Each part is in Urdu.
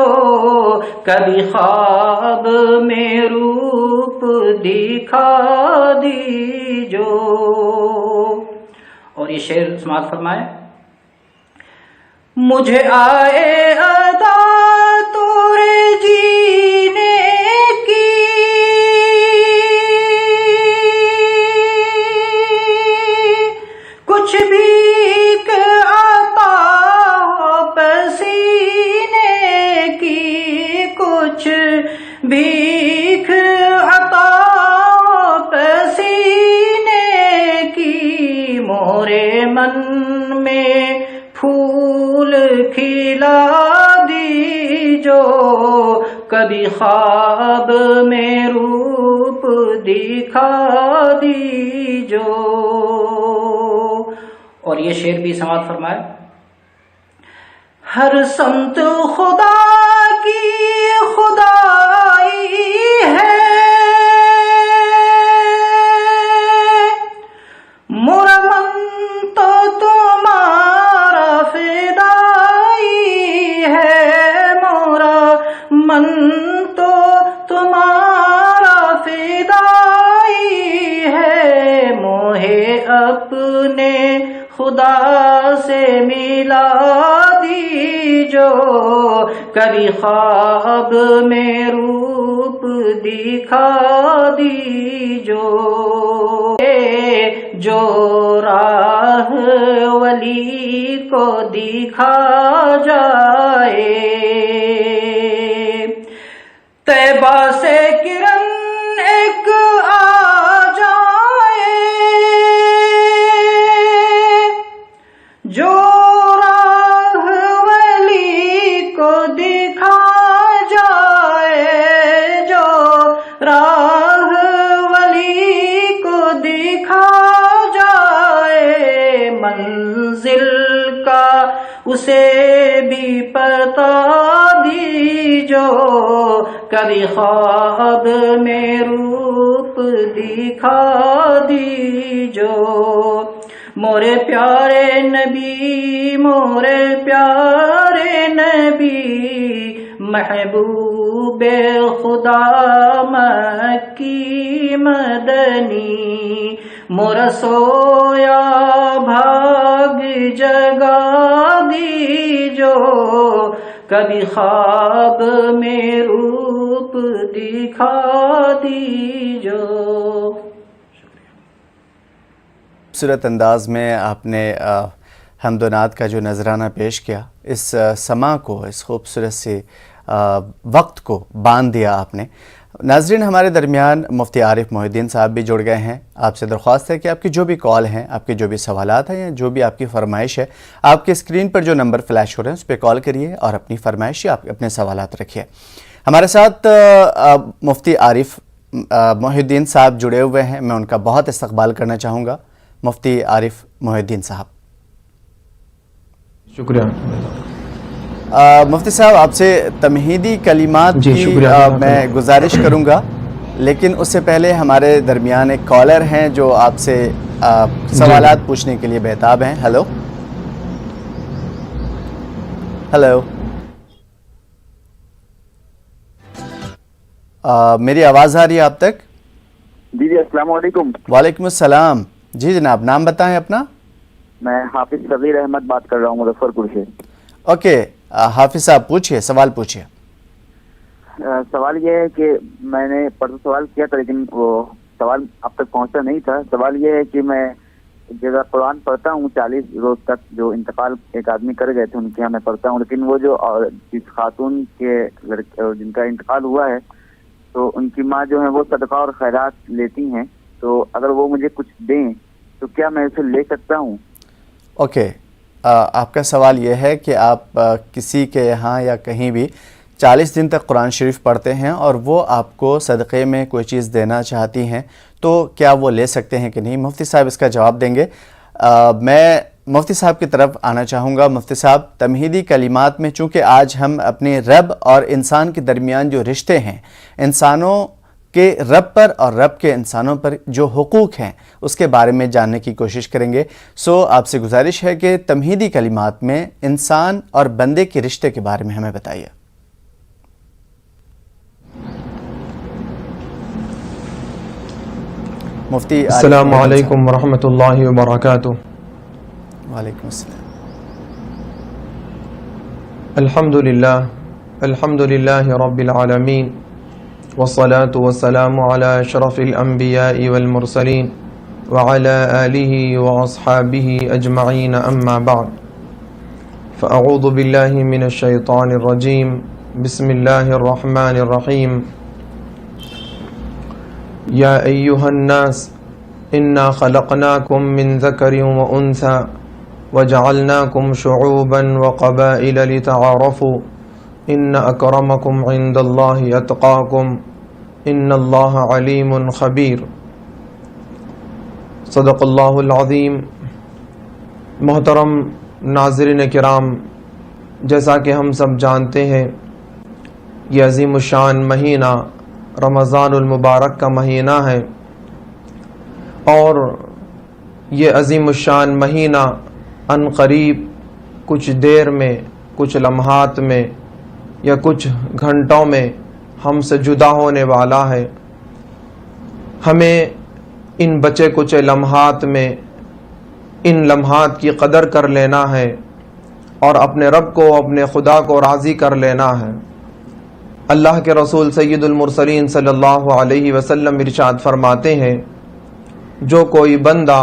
جو کبھی خواب میں روپ دکھا دیجو. اور یہ شعر سماعت فرمائے. مجھے آئے ادا تورے جینے کی، کچھ بھی عطا ہو پسینے کی، کچھ بھیک عطا ہو پسینے کی. مورے من میں پھول کھلا دیجو کبھی خواب میں روپ دکھا دیجو. اور یہ شعر بھی سماعت فرمائے. ہر سمت خدا کی خدائی ہے، میرا من تو تمہارا فدائی ہے، میرا من تو تمہارا فدائی ہے. موہے اپنے خدا سے ملا دیجو کبھی خواب میں روپ دکھا دیجو. جو راہ ولی کو دکھا جائے، طیبہ سے کرن ایک آ جائے، جو راہ ولی کو دکھا جائے، جو راہ ولی کو دکھا جائے، منزل کا اسے بھی پتا دیجو کبھی خواب میں روپ دکھا دیجو. مورے پیارے نبی، مورے پیارے نبی، محبوب خدا مکی مدنی، مورا سویا بھاگ جگا دیجو کبھی خواب میں روپ دکھا دیجو. خوبصورت انداز میں آپ نے حمد و نعت کا جو نذرانہ پیش کیا، اس سما کو، اس خوبصورت سے وقت کو باندھ دیا آپ نے. ناظرین، ہمارے درمیان مفتی عارف محی الدین صاحب بھی جڑ گئے ہیں. آپ سے درخواست ہے کہ آپ کی جو بھی کال ہیں، آپ کے جو بھی سوالات ہیں یا جو بھی آپ کی فرمائش ہے، آپ کے اسکرین پر جو نمبر فلیش ہو رہے ہیں اس پہ کال کریے اور اپنی فرمائش یا اپنے سوالات رکھیے. ہمارے ساتھ مفتی عارف محی الدین صاحب جڑے ہوئے ہیں. میں ان کا بہت استقبال کرنا چاہوں گا. مفتی عارف محی الدین صاحب. شکریہ. مفتی صاحب، آپ سے تمہیدی کلمات کی میں گزارش کروں گا، لیکن اس سے پہلے ہمارے درمیان ایک کالر ہیں جو آپ سے سوالات پوچھنے کے لیے بہتاب ہیں. ہلو ہلو، میری آواز آ رہی ہے آپ تک؟ جی السلام علیکم. وعلیکم السلام. جی جناب، نام بتائیں اپنا. میں حافظ صغیر احمد بات کر رہا ہوں مظفر پور سے. اوکے حافظ صاحب، پوچھئے، سوال پوچھئے. سوال یہ ہے کہ میں نے پرسوں سوال کیا تھا لیکن وہ سوال اب تک پہنچا نہیں تھا. سوال یہ ہے کہ میں جگہ قرآن پڑھتا ہوں 40 روز تک، جو انتقال ایک آدمی کر گئے تھے ان کے یہاں میں پڑھتا ہوں، لیکن وہ جو جس خاتون کے لڑکے جن کا انتقال ہوا ہے تو ان کی ماں جو ہے وہ صدقہ اور خیرات لیتی ہیں، تو اگر وہ مجھے کچھ دیں تو کیا میں اسے لے سکتا ہوں؟ اوکے، آپ کا سوال یہ ہے کہ آپ کسی کے یہاں یا کہیں بھی 40 دن تک قرآن شریف پڑھتے ہیں اور وہ آپ کو صدقے میں کوئی چیز دینا چاہتی ہیں تو کیا وہ لے سکتے ہیں کہ نہیں؟ مفتی صاحب اس کا جواب دیں گے. میں مفتی صاحب کی طرف آنا چاہوں گا. مفتی صاحب، تمہیدی کلمات میں چونکہ آج ہم اپنے رب اور انسان کے درمیان جو رشتے ہیں، انسانوں کے رب پر اور رب کے انسانوں پر جو حقوق ہیں اس کے بارے میں جاننے کی کوشش کریں گے. آپ سے گزارش ہے کہ تمہیدی کلمات میں انسان اور بندے کے رشتے کے بارے میں ہمیں بتائیے. مفتی السلام علیکم ورحمۃ اللہ وبرکاتہ۔ وعلیکم السلام۔ الحمد للہ رب العالمین والصلاة والسلام علی اشرف الانبیاء والمرسلین وعلی آلہ واصحابہ اجمعین، اما بعد فاعوذ باللہ من الشیطان الرجیم، بسم اللہ الرحمن الرحیم۔ یا ایہا الناس انا خلقناکم من ذکر وانثى وجعلناکم شعوبا وقبائل لتعارفوا ان اکرمکم عند اللہ اتقاکم ان اللہ علیم خبیر۔ صدق اللہ العظیم۔ محترم ناظرین کرام، جیسا کہ ہم سب جانتے ہیں یہ عظیم الشان مہینہ رمضان المبارک کا مہینہ ہے، اور یہ عظیم الشان مہینہ ان قریب کچھ دیر میں، کچھ لمحات میں یا کچھ گھنٹوں میں ہم سے جدا ہونے والا ہے۔ ہمیں ان بچے کچھ لمحات میں ان لمحات کی قدر کر لینا ہے اور اپنے رب کو، اپنے خدا کو راضی کر لینا ہے۔ اللہ کے رسول سید المرسلین صلی اللہ علیہ وسلم ارشاد فرماتے ہیں، جو کوئی بندہ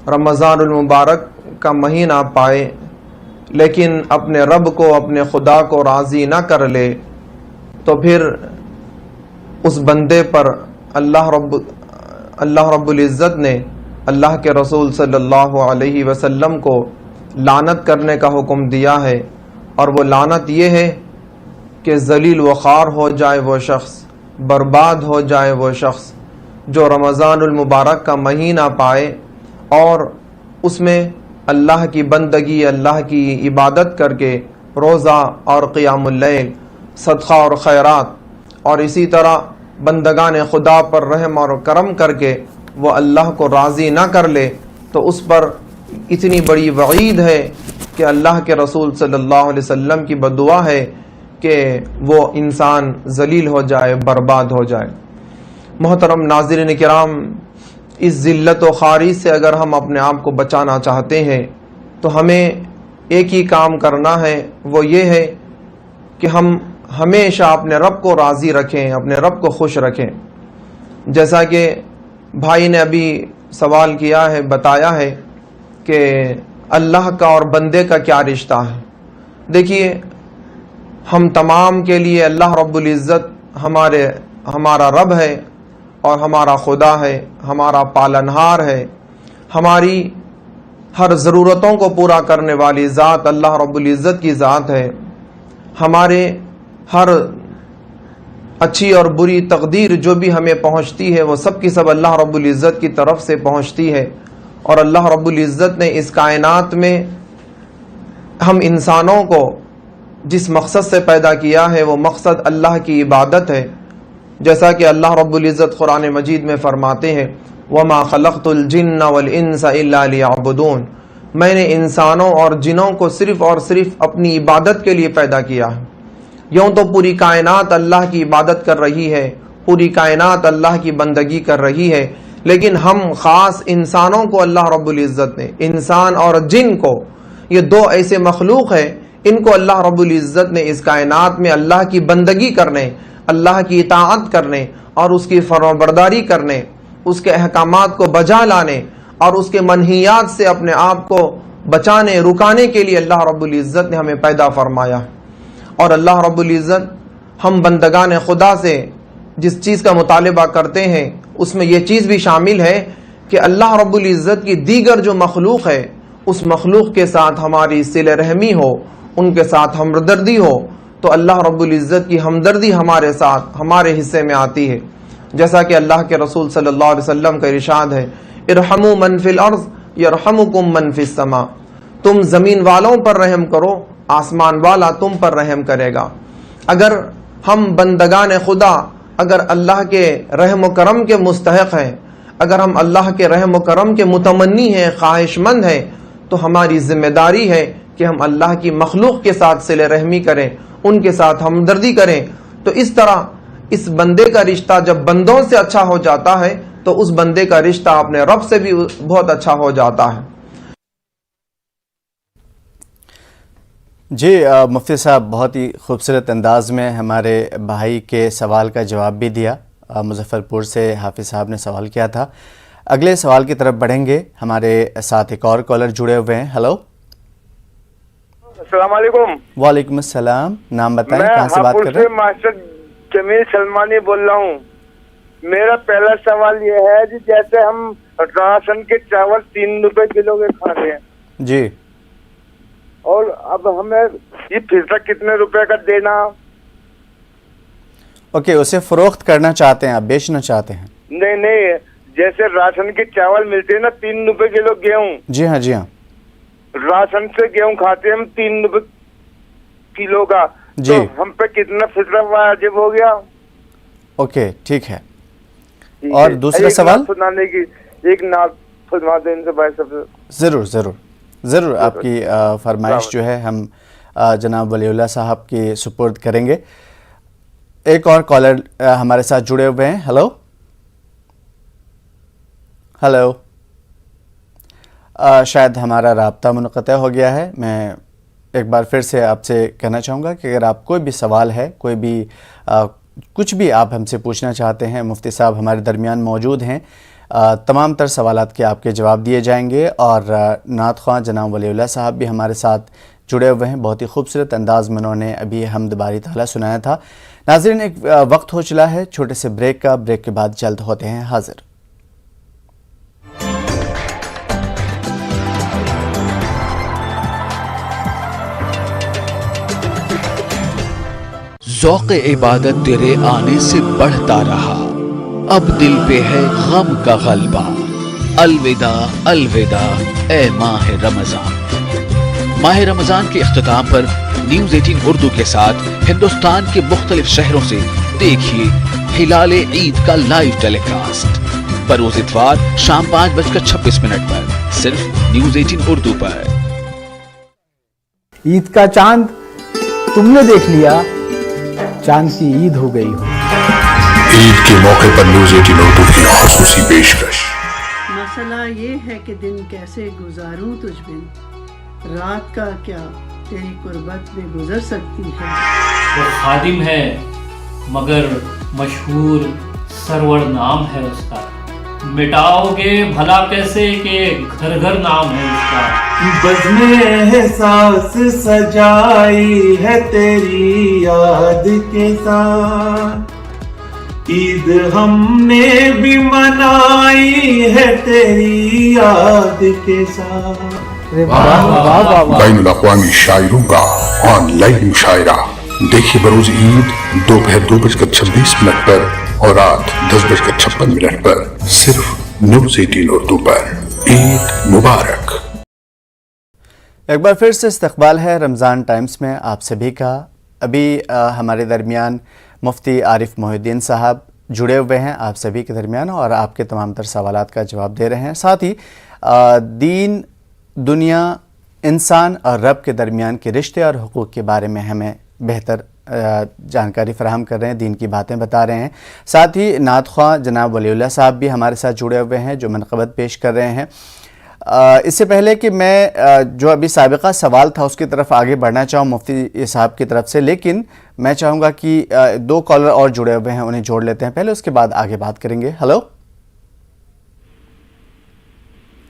رمضان المبارک کا مہینہ پائے لیکن اپنے رب کو، اپنے خدا کو راضی نہ کر لے، تو پھر اس بندے پر اللہ رب العزت نے اللہ کے رسول صلی اللہ علیہ وسلم کو لعنت کرنے کا حکم دیا ہے، اور وہ لعنت یہ ہے کہ ذلیل و خوار ہو جائے وہ شخص، برباد ہو جائے وہ شخص جو رمضان المبارک کا مہینہ پائے اور اس میں اللہ کی بندگی، اللہ کی عبادت کر کے روزہ اور قیام اللیل، صدقہ اور خیرات اور اسی طرح بندگان خدا پر رحم اور کرم کر کے وہ اللہ کو راضی نہ کر لے، تو اس پر اتنی بڑی وعید ہے کہ اللہ کے رسول صلی اللہ علیہ وسلم کی بدعا ہے کہ وہ انسان ذلیل ہو جائے، برباد ہو جائے۔ محترم ناظرین کرام، اس ذلت و خواری سے اگر ہم اپنے آپ کو بچانا چاہتے ہیں تو ہمیں ایک ہی کام کرنا ہے، وہ یہ ہے کہ ہم ہمیشہ اپنے رب کو راضی رکھیں، اپنے رب کو خوش رکھیں۔ جیسا کہ بھائی نے ابھی سوال کیا ہے، بتایا ہے کہ اللہ کا اور بندے کا کیا رشتہ ہے۔ دیکھیے، ہم تمام کے لیے اللہ رب العزت ہمارا رب ہے اور ہمارا خدا ہے، ہمارا پالنہار ہے، ہماری ہر ضرورتوں کو پورا کرنے والی ذات اللہ رب العزت کی ذات ہے۔ ہمارے ہر اچھی اور بری تقدیر جو بھی ہمیں پہنچتی ہے وہ سب کی سب اللہ رب العزت کی طرف سے پہنچتی ہے، اور اللہ رب العزت نے اس کائنات میں ہم انسانوں کو جس مقصد سے پیدا کیا ہے وہ مقصد اللہ کی عبادت ہے۔ جیسا کہ اللہ رب العزت قرآن مجید میں فرماتے ہیں، وَمَا خَلَقْتُ الْجِنَّ وَالْإِنسَ إِلَّا لِيَعْبُدُونَ، میں نے انسانوں اور جنوں کو صرف اور صرف اپنی عبادت کے لیے پیدا کیا ہے۔ یوں تو پوری کائنات اللہ کی عبادت کر رہی ہے، پوری کائنات اللہ کی بندگی کر رہی ہے، لیکن ہم خاص انسانوں کو اللہ رب العزت نے، انسان اور جن کو، یہ دو ایسے مخلوق ہیں، ان کو اللہ رب العزت نے اس کائنات میں اللہ کی بندگی کرنے، اللہ کی اطاعت کرنے اور اس کی فرمانبرداری کرنے، اس کے احکامات کو بجا لانے اور اس کے منہیات سے اپنے آپ کو بچانے، رکانے کے لیے اللہ رب العزت نے ہمیں پیدا فرمایا۔ اور اللہ رب العزت ہم بندگان خدا سے جس چیز کا مطالبہ کرتے ہیں اس میں یہ چیز بھی شامل ہے کہ اللہ رب العزت کی دیگر جو مخلوق ہے اس مخلوق کے ساتھ ہماری صلہ رحمی ہو، ان کے ساتھ ہمدردی ہو، تو اللہ رب العزت کی ہمدردی ہمارے ساتھ، ہمارے حصے میں آتی ہے۔ جیسا کہ اللہ کے رسول صلی اللہ علیہ وسلم کا ارشاد ہے، ارحموا من فی الارض یرحمکم من فی السماء، تم زمین والوں پر رحم کرو، آسمان والا تم پر رحم کرے گا۔ اگر ہم بندگان خدا اگر اللہ کے رحم و کرم کے مستحق ہیں، اگر ہم اللہ کے رحم و کرم کے متمنی ہیں، خواہش مند ہیں، تو ہماری ذمہ داری ہے کہ ہم اللہ کی مخلوق کے ساتھ صلہ رحمی کریں، ان کے ساتھ ہمدردی کریں۔ تو اس طرح اس بندے کا رشتہ جب بندوں سے اچھا ہو جاتا ہے تو اس بندے کا رشتہ اپنے رب سے بھی بہت اچھا ہو جاتا ہے. جی مفتی صاحب بہت ہی خوبصورت انداز میں ہمارے بھائی کے سوال کا جواب بھی دیا. مظفر پور سے حافظ صاحب نے سوال کیا تھا. اگلے سوال کی طرف بڑھیں گے. ہمارے ساتھ ایک اور کالر جڑے ہوئے ہیں. ہلو السلام علیکم. وعلیکم السلام. نام بتائیں, کہاں سے بات کر رہے ہیں؟ میں ماسٹر جمیل سلمانی بول رہا ہوں. میرا پہلا سوال یہ ہے کہ جیسے ہم راشن کے چاول 3 روپے کلو کے کھاتے ہیں جی, اور اب ہمیں یہ فیصد کتنے روپے کا دینا؟ اوکے, اسے فروخت کرنا چاہتے ہیں آپ, بیچنا چاہتے ہیں؟ نہیں, جیسے راشن کے چاول ملتے ہیں نا 3 روپے کلو گیہوں. جی ہاں, جی ہاں. راشن سے گیہوں کھاتے ہیں ہم 3 روپے کلو کا, جی, تو ہم پہ کتنا فیصد واجب ہو گیا؟ اوکے ٹھیک ہے. اور دوسرا سوال سنانے کی ایک نعت فرما دیں ان سے بھائی سب سے. ضرور ضرور ضرور, آپ کی فرمائش جو ہے ہم جناب ولی اللہ صاحب کی سپرد کریں گے. ایک اور کالر ہمارے ساتھ جڑے ہوئے ہیں. ہلو ہلو, شاید ہمارا رابطہ منقطع ہو گیا ہے. میں ایک بار پھر سے آپ سے کہنا چاہوں گا کہ اگر آپ کوئی بھی سوال ہے, کوئی بھی کچھ بھی آپ ہم سے پوچھنا چاہتے ہیں, مفتی صاحب ہمارے درمیان موجود ہیں. تمام تر سوالات کے آپ کے جواب دیے جائیں گے. اور نعت خواں جناب ولی اللہ صاحب بھی ہمارے ساتھ جڑے ہوئے ہیں. بہت ہی خوبصورت انداز میں انہوں نے ابھی حمد باری تعالیٰ سنایا تھا. ناظرین, ایک وقت ہو چلا ہے چھوٹے سے بریک کا. بریک کے بعد جلد ہوتے ہیں حاضر. ذوق عبادت تیرے آنے سے بڑھتا رہا, اب دل پہ ہے غم کا غلبہ. الوداع الوداع اے ماہ رمضان. ماہ رمضان کے اختتام پر نیوز 18 اردو کے ساتھ ہندوستان کے مختلف شہروں سے دیکھیے ہلال عید کا لائیو ٹیلی کاسٹ بروز اتوار شام 5:26 پر صرف نیوز 18 اردو پر. عید کا چاند تم نے دیکھ لیا, چاند کی عید ہو گئی ہو. عید کے موقع پر نیوز 18 اردو کی خصوصی پیشکش. مسئلہ یہ ہے کہ دن کیسے گزاروں تجھ بن, رات کا کیا تیری قربت میں گزر سکتی ہے. وہ خادم ہے مگر مشہور سرور نام ہے اس کا, مٹاؤ گے بھلا کیسے کہ گھر گھر نام ہے اس کا. بزمِ احساس سجائی ہے تیری یاد کے ساتھ, عید ہم نے بھی منائی ہے تیری یاد کے ساتھ. بین الاقوامی شاعروں کا آن لائن مشاعرہ دیکھیے بروز عید دوپہر 2:26 پر اور رات 10:56 پر صرف نیوز 18 اردو پر. عید مبارک. ایک بار پھر سے استقبال ہے رمضان ٹائمز میں آپ سبھی کا. ابھی ہمارے درمیان مفتی عارف محی الدین صاحب جڑے ہوئے ہیں آپ سبھی کے درمیان, اور آپ کے تمام تر سوالات کا جواب دے رہے ہیں. ساتھ ہی دین, دنیا, انسان اور رب کے درمیان کے رشتے اور حقوق کے بارے میں ہمیں بہتر جانکاری فراہم کر رہے ہیں, دین کی باتیں بتا رہے ہیں. ساتھ ہی نعت خواں جناب ولی اللہ صاحب بھی ہمارے ساتھ جڑے ہوئے ہیں جو منقبت پیش کر رہے ہیں. اس سے پہلے کہ میں جو ابھی سابقہ سوال تھا اس کی طرف آگے بڑھنا چاہوں مفتی صاحب کی طرف سے, لیکن میں چاہوں گا کہ 2 کالر اور جڑے ہوئے ہیں, انہیں جوڑ لیتے ہیں پہلے, اس کے بعد آگے بات کریں گے. ہلو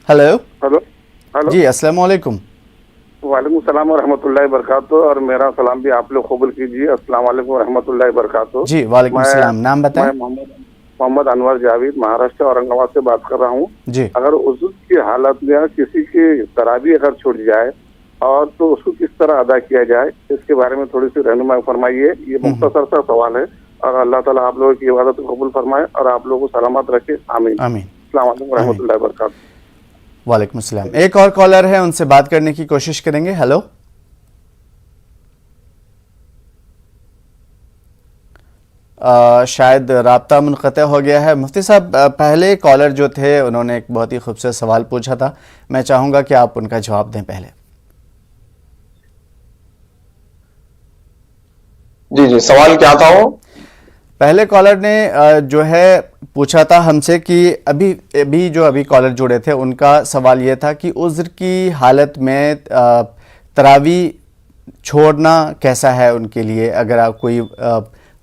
ہلو ہلو جی, السلام علیکم. وعلیکم السلام ورحمۃ اللہ وبرکاتہ, اور میرا سلام بھی آپ لوگ قبول کیجیے. السلام علیکم ورحمۃ اللہ وبرکاتہ. جی وعلیکم السلام. نام بتائیں. میں محمد انور جاوید مہاراشٹر اورنگ آباد سے بات کر رہا ہوں. جی, اگر عضو کی حالت میں کسی کی تراویح اگر چھوٹ جائے اور تو اس کو کس طرح ادا کیا جائے, اس کے بارے میں تھوڑی سی رہنمائی فرمائیے. یہ مختصر سا سوال ہے, اور اللہ تعالیٰ آپ لوگوں کی عبادت کو قبول فرمائے اور آپ لوگوں کو سلامت رکھے. آمین آمین. السلام علیکم ورحمۃ اللہ وبرکاتہ. وعلیکم السلام. ایک اور کالر ہے, ان سے بات کرنے کی کوشش کریں گے. ہلو شاید رابطہ منقطع ہو گیا ہے. مفتی صاحب, پہلے کالر جو تھے انہوں نے ایک بہت ہی خوبصورت سوال پوچھا تھا, میں چاہوں گا کہ آپ ان کا جواب دیں پہلے. جی سوال کیا تھا وہ؟ پہلے کالر نے جو ہے پوچھا تھا ہم سے کہ ابھی کالر جڑے تھے، ان کا سوال یہ تھا کہ عذر کی حالت میں تراویح چھوڑنا کیسا ہے ان کے لیے، اگر آپ کوئی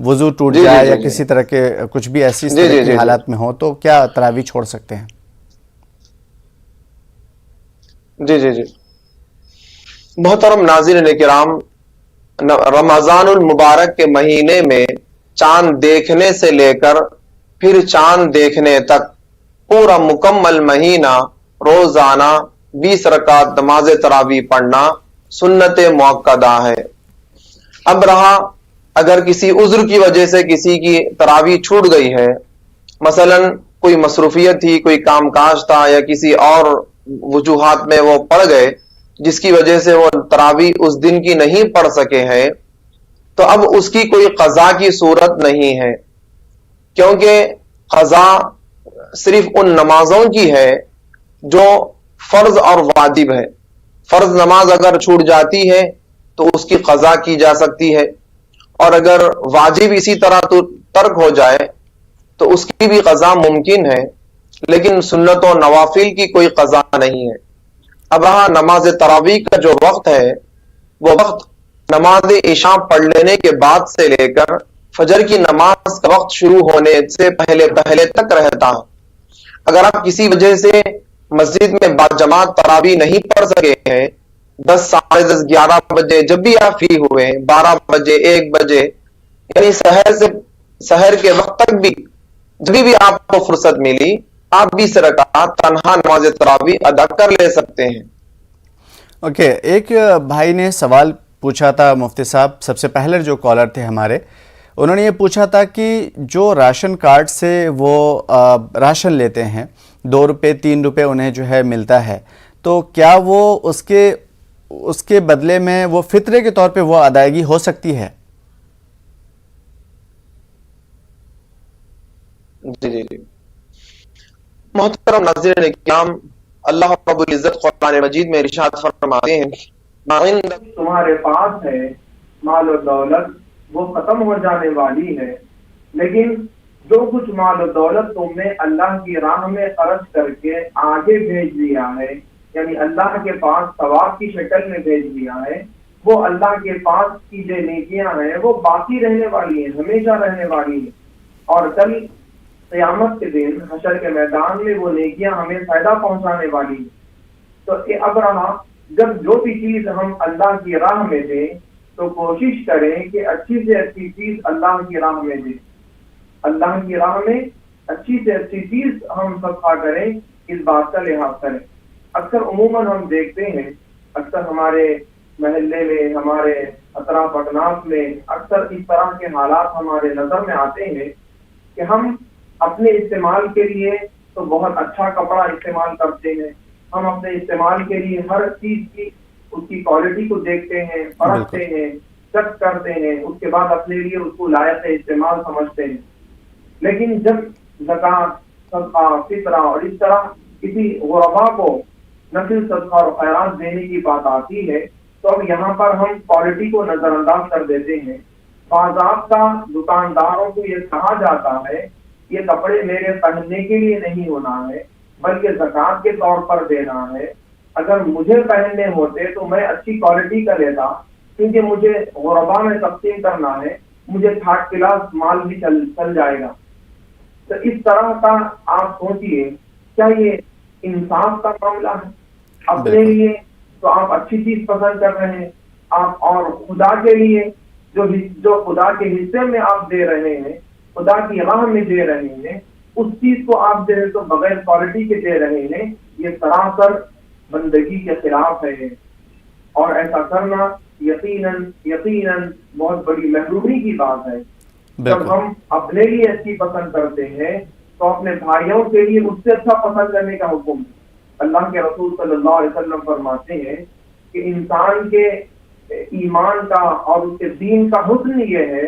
وضو ٹوٹ جائے یا کسی طرح کے کچھ بھی ایسی طرح کی حالات میں ہو تو کیا تراویح چھوڑ سکتے ہیں؟ جی محترم ناظرین کرام، رمضان المبارک کے مہینے میں چاند دیکھنے سے لے کر پھر چاند دیکھنے تک پورا مکمل مہینہ روزانہ 20 رکعت نماز تراویح پڑھنا سنت موقدہ ہے۔ اب رہا اگر کسی عذر کی وجہ سے کسی کی تراویح چھوٹ گئی ہے، مثلا کوئی مصروفیت تھی، کوئی کام کاج تھا یا کسی اور وجوہات میں وہ پڑ گئے جس کی وجہ سے وہ تراویح اس دن کی نہیں پڑھ سکے ہیں، تو اب اس کی کوئی قضا کی صورت نہیں ہے، کیونکہ قضا صرف ان نمازوں کی ہے جو فرض اور واجب ہے۔ فرض نماز اگر چھوٹ جاتی ہے تو اس کی قضا کی جا سکتی ہے، اور اگر واجب اسی طرح ترک ہو جائے تو اس کی بھی قضا ممکن ہے، لیکن سنت و نوافل کی کوئی قضا نہیں ہے۔ اب رہا نماز تراویح کا جو وقت ہے، وہ وقت نماز عشاء پڑھ لینے کے بعد سے لے کر فجر کی نماز کا وقت شروع ہونے سے پہلے تک رہتا ہے۔ اگر آپ کسی وجہ سے مسجد میں باجماعت تراویح نہیں پڑھ سکے ہیں، 10 ساڑھے 10 11 بجے جب بھی آپ فری ہوئے، 12 بجے 1 بجے، یعنی سحر کے وقت تک بھی جب بھی آپ کو فرصت ملی، آپ 20 رکعت تنہا نماز تراویح ادا کر لے سکتے ہیں۔ اوکے، ایک بھائی نے سوال پوچھا تھا مفتی صاحب، سب سے پہلے جو کالر تھے ہمارے، انہوں نے یہ پوچھا تھا کہ جو راشن کارڈ سے وہ راشن لیتے ہیں، 2 روپے 3 روپے انہیں جو ہے ملتا ہے، تو کیا وہ اس کے بدلے میں وہ فطرے کے طور پہ وہ ادائیگی ہو سکتی ہے؟ جی محترم ناظرین کرام، اللہ رب العزت قرآن مجید میں ارشاد فرماتے ہیں، تمہارے پاس ہے مال و دولت وہ ختم ہو جانے والی ہے، لیکن جو کچھ مال و دولت تم نے اللہ کی راہ میں خرچ کر کے آگے بھیج دیا ہے، یعنی اللہ کے پاس ثواب کی شکل میں بھیج دیا ہے، وہ اللہ کے پاس کی جو نیکیاں ہیں وہ باقی رہنے والی ہیں، ہمیشہ رہنے والی ہیں، اور کل قیامت کے دن حشر کے میدان میں وہ نیکیاں ہمیں فائدہ پہنچانے والی ہیں۔ تو اب رہا، جب جو بھی چیز ہم اللہ کی راہ میں دیں تو کوشش کریں کہ اچھی سے اچھی چیز اللہ کی راہ میں دیں، اللہ کی راہ میں اچھی سے اچھی چیز ہم صدقہ کریں، اس بات کا لحاظ کریں۔ اکثر عموماً ہم دیکھتے ہیں، اکثر ہمارے محلے میں، ہمارے اطراف اکناف میں اکثر اس طرح کے حالات ہمارے نظر میں آتے ہیں کہ ہم اپنے استعمال کے لیے تو بہت اچھا کپڑا استعمال کرتے ہیں، ہم اپنے استعمال کے لیے ہر چیز کی اس کی کوالٹی کو دیکھتے ہیں، پرکھتے ہیں، چیک کرتے ہیں، اس کے بعد اپنے لیے اس کو لائق استعمال سمجھتے ہیں، لیکن جب زکوٰۃ، صدقہ، فطرہ اور اس طرح کسی غربا کو نفل صدقہ اور خیرات دینے کی بات آتی ہے تو اب یہاں پر ہم کوالٹی کو نظر انداز کر دیتے ہیں۔ باضابطہ دکانداروں کو یہ کہا جاتا ہے یہ کپڑے میرے پہننے کے لیے نہیں ہونا ہے بلکہ زکوٰۃ کے طور پر دینا ہے، اگر مجھے پہننے ہوتے تو میں اچھی کوالٹی کا لیتا، کیونکہ مجھے غربا میں تقسیم کرنا ہے، مجھے 3rd کلاس مال بھی چل جائے گا۔ تو اس طرح کا آپ سوچئے، کیا یہ انصاف کا معاملہ ہے؟ اپنے لیے تو آپ اچھی چیز پسند کر رہے ہیں، آپ اور خدا کے لیے جو خدا کے حصے میں آپ دے رہے ہیں، خدا کی راہ میں دے رہے ہیں، اس چیز کو آپ جو ہے تو بغیر کوالٹی کے دے رہے ہیں، یہ سراسر بندگی کے خلاف ہے، اور ایسا کرنا یقیناً بہت بڑی محرومی کی بات ہے۔ جب ہم اپنے لیے اچھی پسند کرتے ہیں تو اپنے بھائیوں کے لیے اس سے اچھا پسند کرنے کا حکم ہے۔ اللہ کے رسول صلی اللہ علیہ وسلم فرماتے ہیں کہ انسان کے ایمان کا اور اس کے دین کا حسن یہ ہے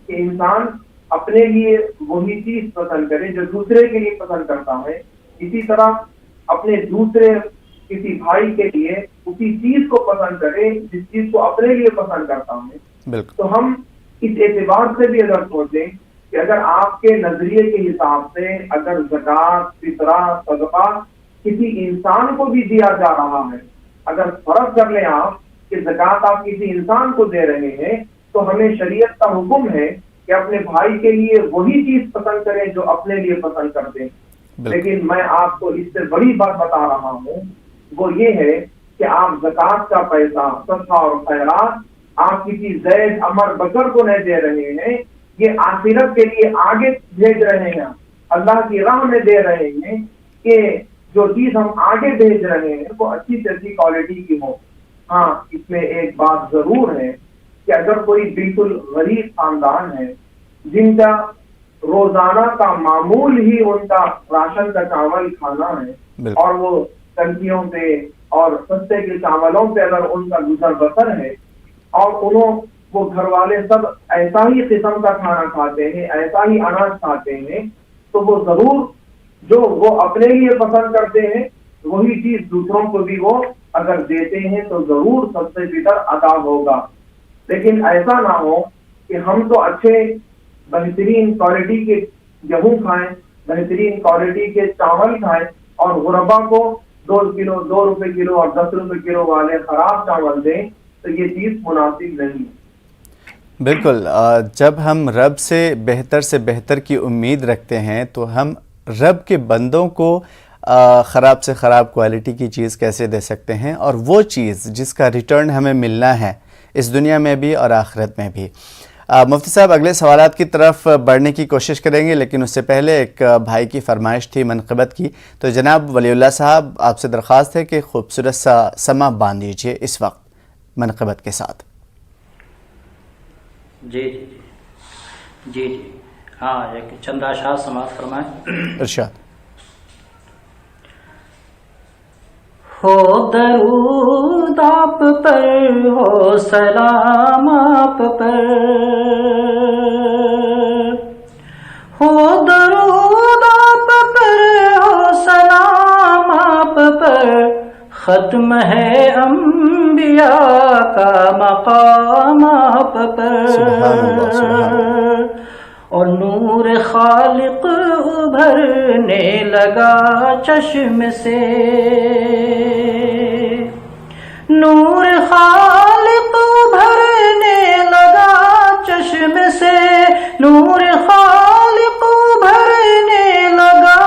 کہ انسان اپنے لیے وہی چیز پسند کرے جو دوسرے کے لیے پسند کرتا ہے، اسی طرح اپنے دوسرے کسی بھائی کے لیے اسی چیز کو پسند کرے جس چیز کو اپنے لیے پسند کرتا ہے۔ تو ہم اس اعتبار سے بھی اگر سوچیں کہ اگر آپ کے نظریے کے حساب سے اگر زکوٰۃ، فطرہ، صدقہ کسی انسان کو بھی دیا جا رہا ہے، اگر فرض کر لیں آپ کہ زکوٰۃ آپ کسی انسان کو دے رہے ہیں، تو ہمیں شریعت کا حکم ہے کہ اپنے بھائی کے لیے وہی چیز پسند کریں جو اپنے لیے پسند کرتے ہیں۔ لیکن میں آپ کو اس سے بڑی بات بتا رہا ہوں، وہ یہ ہے کہ آپ زکوٰۃ کا پیسہ، صدقہ اور خیرات آپ کسی زید، عمر، بکر کو نہیں دے رہے ہیں، یہ آخرت کے لیے آگے بھیج رہے ہیں، اللہ کی راہ میں دے رہے ہیں کہ جو چیز ہم آگے بھیج رہے ہیں وہ اچھی سے اچھی کوالٹی کی ہو۔ ہاں، اس میں ایک بات ضرور ہے کہ اگر کوئی بالکل غریب خاندان ہے جن کا روزانہ کا معمول ہی ان کا راشن کا چاول کھانا ہے، اور وہ ٹنکیوں پہ اور سستے کے چاولوں پہ اگر ان کا گزر بسر ہے، اور وہ گھر والے سب ایسا ہی قسم کا کھانا کھاتے ہیں، ایسا ہی اناج کھاتے ہیں، تو وہ ضرور جو وہ اپنے لیے پسند کرتے ہیں وہی چیز دوسروں کو بھی وہ اگر دیتے ہیں تو ضرور سب سے بہتر ادا ہوگا۔ لیکن ایسا نہ ہو کہ ہم تو اچھے بہترین کوالٹی کے گیہوں کھائیں، بہترین کوالٹی کے چاول کھائیں، اور غربا کو 2 روپے کلو اور 10 روپے کلو والے خراب چاول دیں، تو یہ چیز مناسب نہیں ہے۔ بالکل، جب ہم رب سے بہتر کی امید رکھتے ہیں تو ہم رب کے بندوں کو خراب سے خراب کوالٹی کی چیز کیسے دے سکتے ہیں، اور وہ چیز جس کا ریٹرن ہمیں ملنا ہے اس دنیا میں بھی اور آخرت میں بھی۔ مفتی صاحب اگلے سوالات کی طرف بڑھنے کی کوشش کریں گے، لیکن اس سے پہلے ایک بھائی کی فرمائش تھی منقبت کی، تو جناب ولی اللہ صاحب آپ سے درخواست ہے کہ خوبصورت سا سما باندھ دیجیے اس وقت منقبت کے ساتھ۔ جی جی جی جی جی ہاں، ایک چند اشعار سماعت فرمائیں۔ ارشاد۔ ہو درود آپ پر، ہو سلام آپ پر، ہو درود آپ پر، ہو سلام آپ پر، ختم ہے انبیاء کا مقام آپ پر، سبحان اللہ، سبحان اللہ۔ اور نور خالق ابھرنے لگا چشم سے، نور خالق ابھرنے لگا چشم سے، نور خالق ابھرنے لگا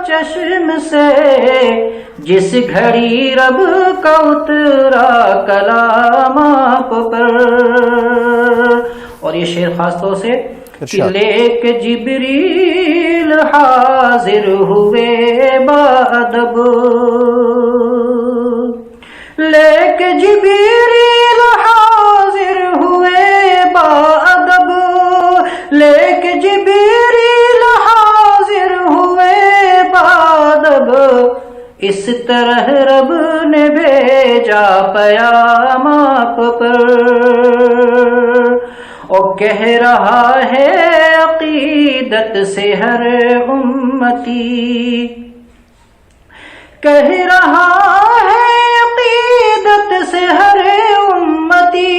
چشم سے، جس گھڑی رب کا اترا کلام آپ پر۔ اور یہ شعر خاص طور سے کہ لے کے جبریل حاضر ہوئے بادب، لے کے جبریل حاضر ہوئے بادب، لے کے جبریل حاضر ہوئے بادب، اس طرح رب نے بھیجا پیام آپ پر، اور کہہ رہا ہے عقیدت سے ہر امتی، کہہ رہا ہے عقیدت سے ہر امتی،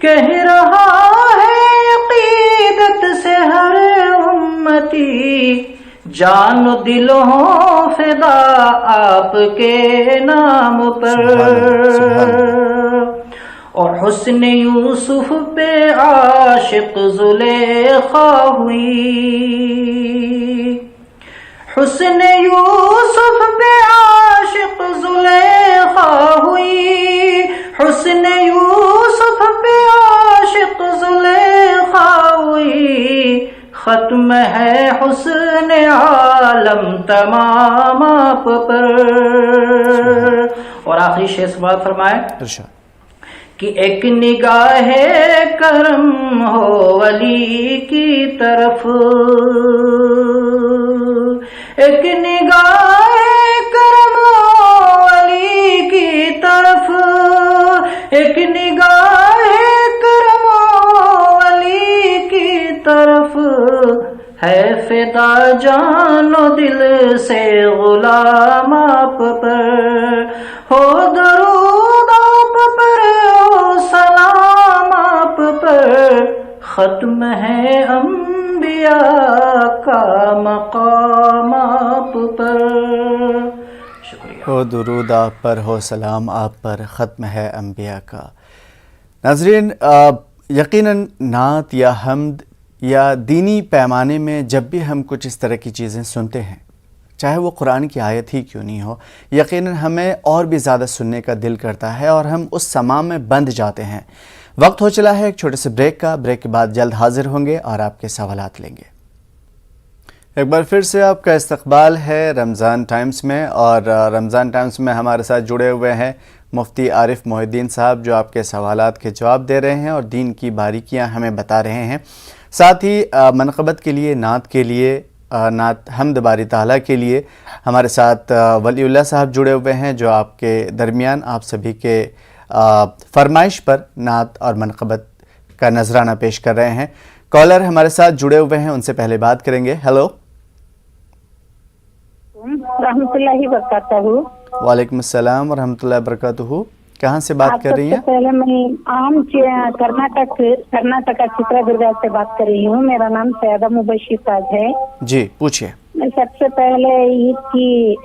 کہہ رہا ہے عقیدت سے ہر امتی، جان و دل ہو فدا آپ کے نام پر۔ اور حسن یوسف پہ عاشق زلیخا ہوئی، حسن یوسف پہ عاشق زلیخا ہوئی، حسن یوسف پہ عاشق زلیخا ہوئی، ختم ہے حسن عالم تمام آپ پر۔ اور آخری شعر سماعت فرمائے کہ ایک نگاہ کرم ہو ولی کی طرف، ایک نگاہ کرم ہو ولی کی طرف، ایک نگاہ کرم ہو ولی کی طرف، ہے فدا جان و دل سے غلام آپ پر، ہو درود آپ پر، ہو سلام آپ پر، ختم ہے انبیاء کا مقام آپ پر. شکریہ. ہو درود آپ پر، ہو سلام آپ پر، ختم ہے انبیاء کا. ناظرین، یقیناً نعت یا حمد یا دینی پیمانے میں جب بھی ہم کچھ اس طرح کی چیزیں سنتے ہیں، چاہے وہ قرآن کی آیت ہی کیوں نہیں ہو، یقیناً ہمیں اور بھی زیادہ سننے کا دل کرتا ہے اور ہم اس سماع میں بندھ جاتے ہیں. وقت ہو چلا ہے ایک چھوٹے سے بریک کا. بریک کے بعد جلد حاضر ہوں گے اور آپ کے سوالات لیں گے. ایک بار پھر سے آپ کا استقبال ہے رمضان ٹائمز میں، اور رمضان ٹائمز میں ہمارے ساتھ جڑے ہوئے ہیں مفتی عارف محی الدین صاحب، جو آپ کے سوالات کے جواب دے رہے ہیں اور دین کی باریکیاں ہمیں بتا رہے ہیں. ساتھ ہی منقبت کے لیے، نعت کے لیے، نعت حمد باری تعالیٰ کے لیے ہمارے ساتھ ولی اللہ صاحب جڑے ہوئے ہیں، جو آپ کے درمیان آپ سبھی کے فرمائش پر نعت اور منقبت کا نذرانہ پیش کر رہے ہیں. کالر ہمارے ساتھ جڑے ہوئے ہیں، ان سے پہلے بات کریں گے. ہیلو، رحمۃ اللہ وبرکاتہ. وعلیکم السلام ورحمۃ اللہ وبرکاتہ. کہاں سے بات کر رہی ہیں؟ پہلے میں کرناٹک چترادرگا سے بات کر رہی ہوں. میرا نام سیادہ مبشر تاج ہے. جی پوچھیے. میں سب سے پہلے عید کی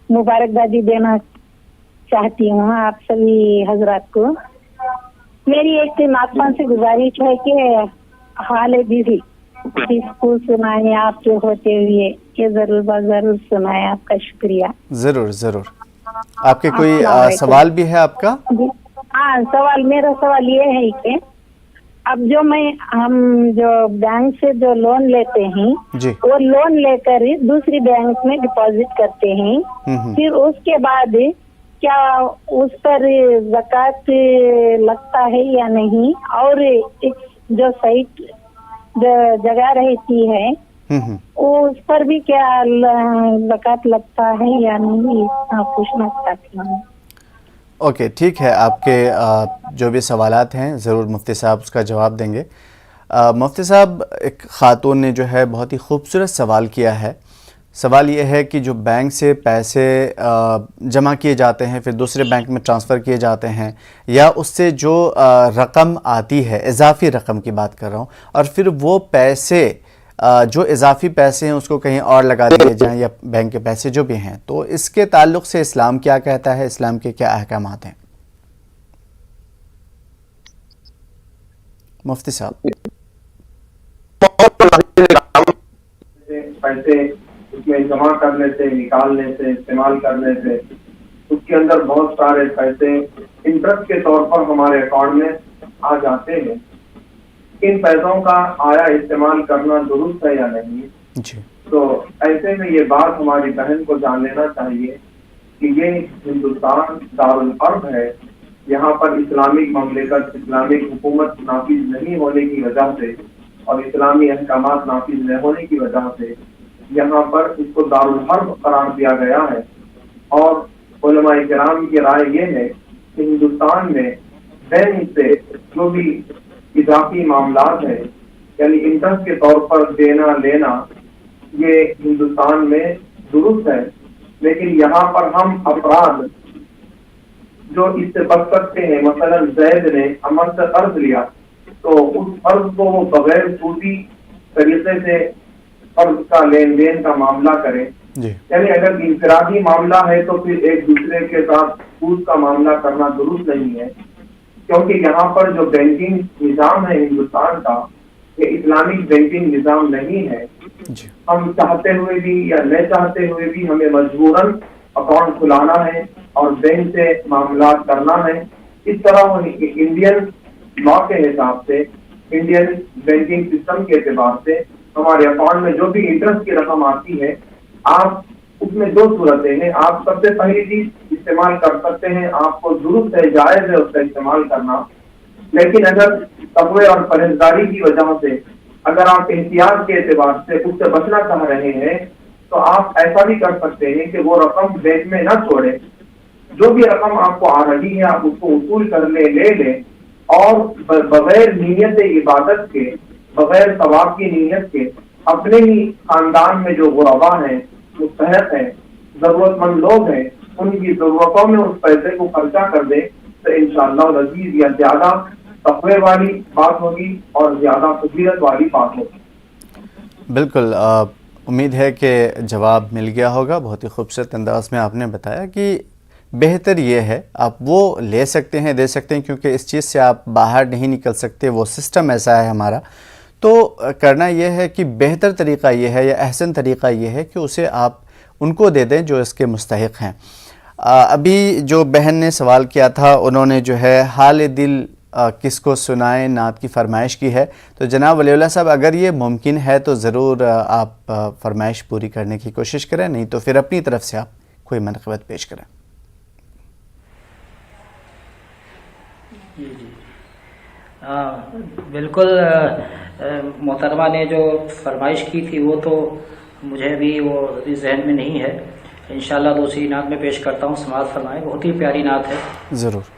مبارکبادی دینا چاہتی ہوں آپ سبھی حضرات کو. میری ایک ناطقان سے گزارش ہے کہ حال بیوی اس کو سنائیں آپ کے ہوتے ہوئے، یہ ضرور سنائیں. آپ کا شکریہ. ضرور ضرور. آپ کے کوئی سوال بھی ہے آپ کا؟ ہاں، میرا سوال یہ ہے کہ اب ہم جو بینک سے جو لون لیتے ہیں وہ لون لے کر دوسری بینک میں ڈپازٹ کرتے ہیں، پھر اس کے بعد کیا اس پر زکوٰۃ لگتا ہے یا نہیں، اور جو سائٹ جو جگہ رہتی ہے اس پر بھی کیا زکوٰۃ لگتا ہے یا نہیں، پوچھنا چاہتی ہوں. اوکے، ٹھیک ہے. آپ کے جو بھی سوالات ہیں ضرور مفتی صاحب اس کا جواب دیں گے. مفتی صاحب، ایک خاتون نے جو ہے بہت ہی خوبصورت سوال کیا ہے. سوال یہ ہے کہ جو بینک سے پیسے جمع کیے جاتے ہیں پھر دوسرے بینک میں ٹرانسفر کیے جاتے ہیں، یا اس سے جو رقم آتی ہے، اضافی رقم کی بات کر رہا ہوں، اور پھر وہ پیسے جو اضافی پیسے ہیں اس کو کہیں اور لگا دیے جائیں، یا بینک کے پیسے جو بھی ہیں، تو اس کے تعلق سے اسلام کیا کہتا ہے، اسلام کے کیا احکامات ہیں؟ مفتی صاحب. پیسے اس میں جمع کرنے سے، نکالنے سے، استعمال کرنے سے اس کے اندر بہت سارے پیسے انٹرسٹ کے طور پر ہمارے اکاؤنٹ میں آ جاتے ہیں. ان پیسوں کا آیا استعمال کرنا درست ہے یا نہیں؟ تو ایسے میں یہ بات ہماری بہن کو جان لینا چاہیے کہ یہ ہندوستان دارالحرب ہے. یہاں پر اسلامک مملکت، اسلامک حکومت نافذ نہیں ہونے کی وجہ سے اور اسلامی احکامات نافذ نہ ہونے کی وجہ سے یہاں پر اس کو دارالحرب قرار دیا گیا ہے. اور علماء کرام کی رائے یہ ہے کہ ہندوستان میں بینک سے جو بھی اضافی معاملات ہیں، یعنی انٹرسٹ کے طور پر دینا لینا، یہ ہندوستان میں درست ہے. لیکن یہاں پر ہم افراد جو اس سے بچ سکتے ہیں، مثلا زید نے امن سے قرض لیا تو اس قرض کو وہ بغیر سودی طریقے سے قرض کا لین دین کا معاملہ کرے. یعنی اگر انفرادی معاملہ ہے تو پھر ایک دوسرے کے ساتھ سود کا معاملہ کرنا درست نہیں ہے، کیونکہ یہاں پر جو بینکنگ نظام ہے ہندوستان کا، یہ اسلامک بینکنگ نظام نہیں ہے. ہم چاہتے ہوئے بھی یا نہ چاہتے ہوئے بھی ہمیں مجبوراً اکاؤنٹ کھلانا ہے اور بینک سے معاملات کرنا ہے. اس طرح انڈین لا کے حساب سے، انڈین بینکنگ سسٹم کے اعتبار سے ہمارے اکاؤنٹ میں جو بھی انٹرسٹ کی رقم آتی ہے، آپ اس میں دو صورتیں ہیں. آپ سب سے پہلی چیز استعمال کر سکتے ہیں، آپ کو درست ہے، جائز ہے اس کا استعمال کرنا. لیکن اگر تقوی اور پرہیزگاری کی وجہ سے اگر آپ احتیاط کے اعتبار سے اس سے بچنا چاہ رہے ہیں تو آپ ایسا بھی کر سکتے ہیں کہ وہ رقم بینک میں نہ چھوڑیں. جو بھی رقم آپ کو آ رہی ہے آپ اس کو وصول کر لے لیں اور بغیر نیت عبادت کے، بغیر ثواب کی نیت کے اپنے ہی خاندان میں جو غربا ہیں، مستحق ہیں، ضرورت مند لوگ ہیں، ان کی ضرورتوں میں اس پیسے کو خرچہ کر دیں تو انشاءاللہ العزیز یہ زیادہ تقوی والی بات ہوگی اور زیادہ فضیلت والی بات ہوگی. بالکل امید ہے کہ جواب مل گیا ہوگا. بہت ہی خوبصورت انداز میں آپ نے بتایا کہ بہتر یہ ہے آپ وہ لے سکتے ہیں، دے سکتے ہیں، کیونکہ اس چیز سے آپ باہر نہیں نکل سکتے، وہ سسٹم ایسا ہے ہمارا. تو کرنا یہ ہے کہ بہتر طریقہ یہ ہے یا احسن طریقہ یہ ہے کہ اسے آپ ان کو دے دیں جو اس کے مستحق ہیں. ابھی جو بہن نے سوال کیا تھا انہوں نے جو ہے حال دل کس کو سنائیں نعت کی فرمائش کی ہے. تو جناب ولی اللہ صاحب اگر یہ ممکن ہے تو ضرور آپ فرمائش پوری کرنے کی کوشش کریں، نہیں تو پھر اپنی طرف سے آپ کوئی منقبت پیش کریں. جی بالکل. محترمہ نے جو فرمائش کی تھی وہ تو مجھے بھی وہ ذہن میں نہیں ہے. انشاءاللہ دوسری نعت میں پیش کرتا ہوں. سماعت فرمائیں. بہت ہی پیاری نعت ہے. ضرور.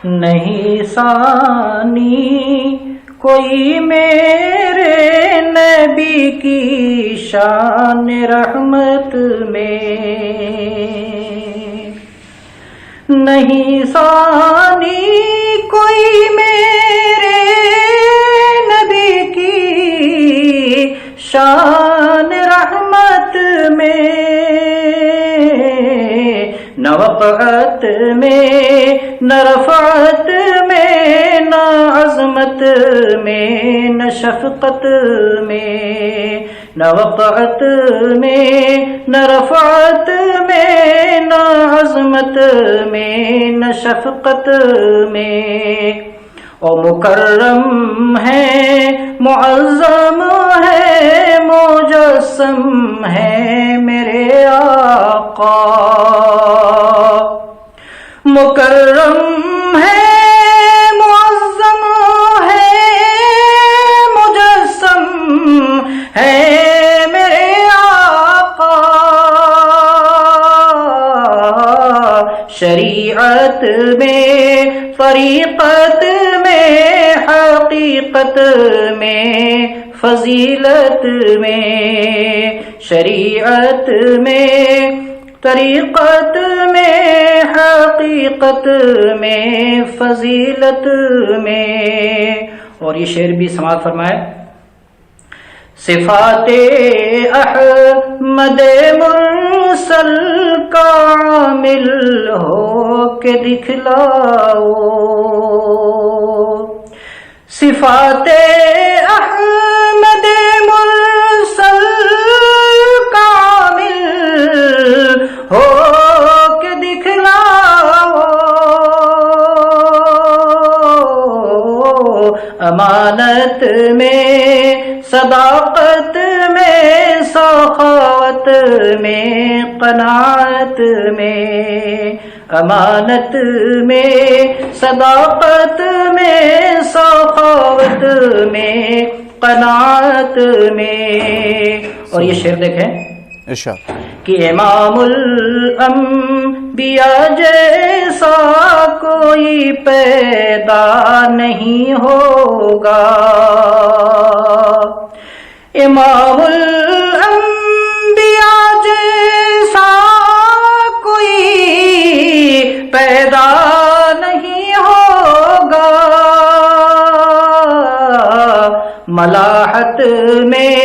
نہیں ثانی کوئی میرے نبی کی شان رحمت میں، نہیں ثانی کوئی میرے نبی کی شان رحمت میں، نہ وقعت میں نہ رفعت میں نہ عظمت میں نہ شفقت میں، نہ وقعت میں نہ رفعت میں نہ عظمت میں نہ شفقت میں. اور مکرم ہے معظم ہے مجسم ہے میرے آقا، مکرم ہے معظم ہے مجسم ہے میرے آقا. شریعت میں طریقت میں حقیقت میں فضیلت میں، شریعت میں طریقت میں حقیقت میں فضیلت میں. اور یہ شعر بھی سماعت فرمائے. صفات احمد مرسل کا عامل ہو کے دکھلاؤ، صفات احمد مرسل کا عامل ہو کے دکھلاؤ، امانت میں صداقت میں سخاوت میں قناعت میں، امانت میں صداقت میں سخاوت میں قناعت میں. اور یہ شعر دیکھیں کہ امام الانبیاء جیسا کوئی پیدا نہیں ہوگا، امام الانبیاء جیسا کوئی پیدا نہیں ہوگا، ملاحت میں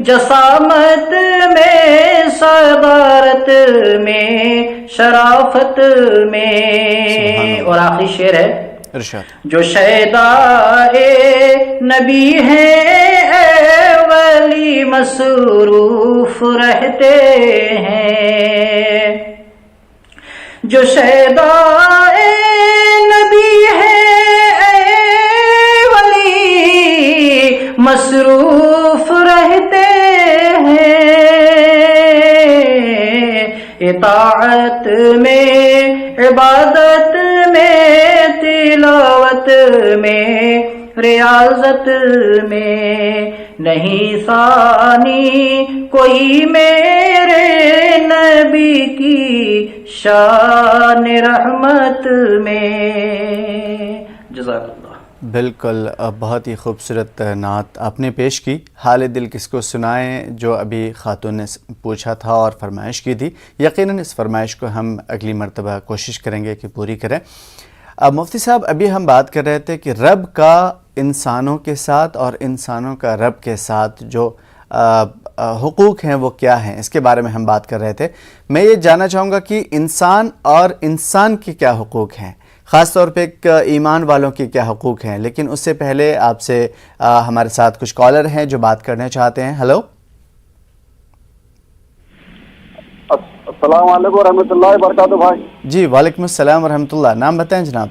جسامت میں صدارت میں شرافت میں. اور آخری شعر ہے جو شیدائے نبی ہیں اے ولی مصروف رہتے ہیں، جو شیدائے نبی ہیں اے ولی مصروف رہتے ہیں، اطاعت میں عبادت میں تلاوت میں ریاضت میں، نہیں ثانی کوئی میرے نبی کی شان رحمت میں. جزاک اللہ. بالکل بہت ہی خوبصورت نعت آپ نے پیش کی. حال دل کس کو سنائیں جو ابھی خاتون نے پوچھا تھا اور فرمائش کی تھی. یقیناً اس فرمائش کو ہم اگلی مرتبہ کوشش کریں گے کہ پوری کریں. مفتی صاحب ابھی ہم بات کر رہے تھے کہ رب کا انسانوں کے ساتھ اور انسانوں کا رب کے ساتھ جو حقوق ہیں وہ کیا ہیں، اس کے بارے میں ہم بات کر رہے تھے. میں یہ جاننا چاہوں گا کہ انسان اور انسان کے کیا حقوق ہیں، خاص طور پہ ایمان والوں کے کیا حقوق ہیں. لیکن اس سے پہلے آپ سے ہمارے ساتھ کچھ کالر ہیں جو بات کرنا چاہتے ہیں. ہلو، السلام علیکم ورحمۃ اللہ وبرکاتہ. بھائی جی وعلیکم السلام ورحمۃ اللہ. نام بتائیں جناب.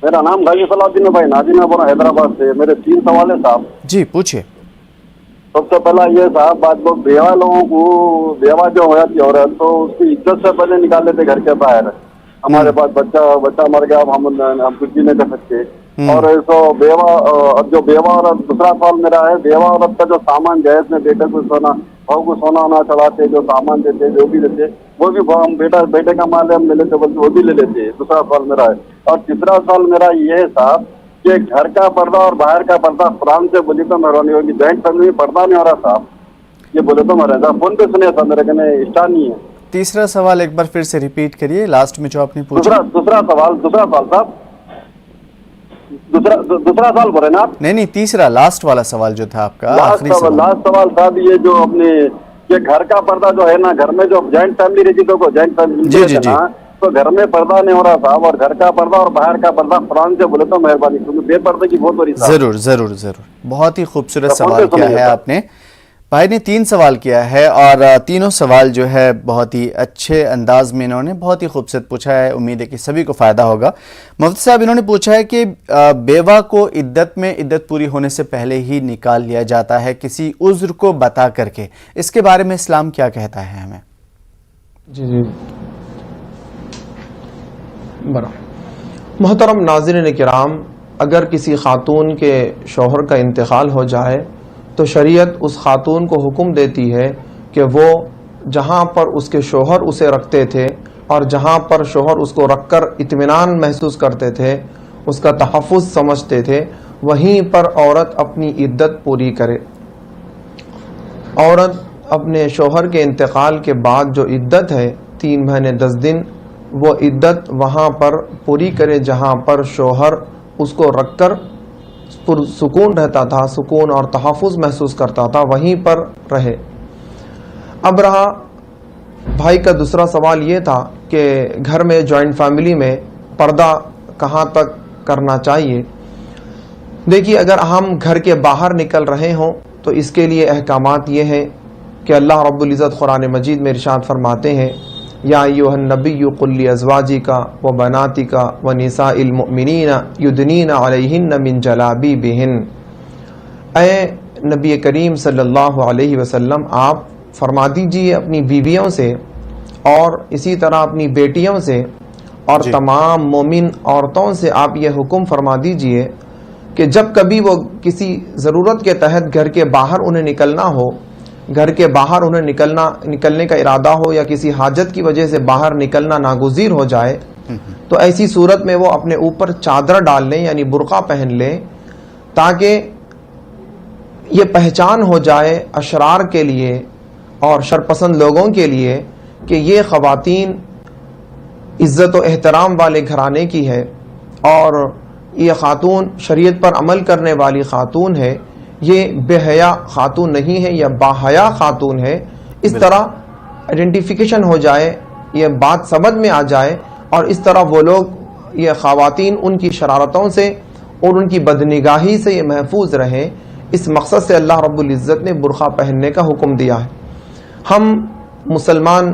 میرا نام غازی صلاح الدین ہے بھائی، نادینہ پورہ حیدرآباد سے. میرے 3 سوال ہیں صاحب. جی پوچھیے. سب سے پہلا یہ صاحب بات، لوگ بیوہ لوگوں کو، بیوہ جو ہو جاتی عورت تو اس کی عزت سے پہلے نکال لیتے گھر کے باہر. ہمارے پاس بچہ مر گیا، اب ہم کچھ بھی نہیں کر سکتے. اور بیوہ، اب جو بیوہ عورت، دوسرا سوال میرا ہے، بیوہ عورت کا جو سامان جہیز میں بیٹے کو سونا، بہو کو سونا ہونا چڑھاتے، جو سامان دیتے، جو بھی دیتے، وہ بھی ہم بیٹے کا مال ہے ہم لے لیتے، بلکہ وہ بھی لے لیتے. دوسرا سوال میرا ہے. اور تیسرا سوال میرا یہ ہے صاحب کہ گھر کا پردہ اور باہر کا پردہ قرآن سے بولی تو مہربانی ہوگی. جوائنٹ فیملی میں پردہ نہیں ہو رہا صاحب، یہ بولے تو مہربانی. فون پہ سنے تھا، میرے کہنے اسٹار نہیں ہے. تیسرا سوال ایک بار پھر سے ریپیٹ کریے، لاسٹ میں جو آپ نے پوچھا. دوسرا سوال صاحب، دوسرا سوال بول رہے نا آپ؟ نہیں، تیسرا لاسٹ والا سوال جو تھا آپ کا، لاسٹ سوال صاحب یہ جو اپنے یہ گھر کا پردہ جو ہے نا، گھر میں جو جوائنٹ فیملی رہتی تو جوائنٹ فیملی تو گھر میں پردہ نہیں ہو رہا صاحب، اور گھر کا پردہ اور باہر کا پردہ قرآن سے بولے تو مہربانی، کیونکہ بے پردے کی بہت ہو رہی ہے. ضرور. بہت ہی خوبصورت سوال کیا ہے آپ نے. بھائی نے 3 سوال کیا ہے اور تینوں سوال جو ہے بہت ہی اچھے انداز میں انہوں نے بہت ہی خوبصورت پوچھا ہے. امید ہے کہ سبھی کو فائدہ ہوگا. مفتی صاحب انہوں نے پوچھا ہے کہ بیوہ کو عدت پوری ہونے سے پہلے ہی نکال لیا جاتا ہے کسی عذر کو بتا کر کے، اس کے بارے میں اسلام کیا کہتا ہے ہمیں؟ جی محترم ناظرین کرام، اگر کسی خاتون کے شوہر کا انتقال ہو جائے تو شریعت اس خاتون کو حکم دیتی ہے کہ وہ جہاں پر اس کے شوہر اسے رکھتے تھے اور جہاں پر شوہر اس کو رکھ کر اطمینان محسوس کرتے تھے، اس کا تحفظ سمجھتے تھے، وہیں پر عورت اپنی عدت پوری کرے. عورت اپنے شوہر کے انتقال کے بعد جو عدت ہے 3 مہینے 10 دن، وہ عدت وہاں پر پوری کرے جہاں پر شوہر اس کو رکھ کر سکون رہتا تھا، سکون اور تحفظ محسوس کرتا تھا، وہیں پر رہے. اب رہا بھائی کا دوسرا سوال یہ تھا کہ گھر میں جوائنٹ فیملی میں پردہ کہاں تک کرنا چاہیے. دیکھیے، اگر ہم گھر کے باہر نکل رہے ہوں تو اس کے لیے احکامات یہ ہیں کہ اللہ رب العزت قرآن مجید میں ارشاد فرماتے ہیں، یا ایھا النبی قل لازواجک وبناتک ونساء المؤمنین یدنین علیہن من جلابیبہن. اے نبی کریم صلی اللہ علیہ وسلم، آپ فرما دیجئے اپنی بیویوں سے اور اسی طرح اپنی بیٹیوں سے اور تمام مومن عورتوں سے آپ یہ حکم فرما دیجئے کہ جب کبھی وہ کسی ضرورت کے تحت گھر کے باہر انہیں نکلنا ہو، گھر کے باہر انہیں نکلنے کا ارادہ ہو یا کسی حاجت کی وجہ سے باہر نکلنا ناگزیر ہو جائے، تو ایسی صورت میں وہ اپنے اوپر چادر ڈال لیں، یعنی برقع پہن لیں، تاکہ یہ پہچان ہو جائے اشرار کے لیے اور شرپسند لوگوں کے لیے کہ یہ خواتین عزت و احترام والے گھرانے کی ہے اور یہ خاتون شریعت پر عمل کرنے والی خاتون ہے، یہ بے حیا خاتون نہیں ہے، یہ باحیا خاتون ہے. اس طرح آئیڈینٹیفیکیشن ہو جائے، یہ بات سمجھ میں آ جائے، اور اس طرح وہ لوگ، یہ خواتین ان کی شرارتوں سے اور ان کی بدنگاہی سے یہ محفوظ رہیں. اس مقصد سے اللہ رب العزت نے برقع پہننے کا حکم دیا ہے. ہم مسلمان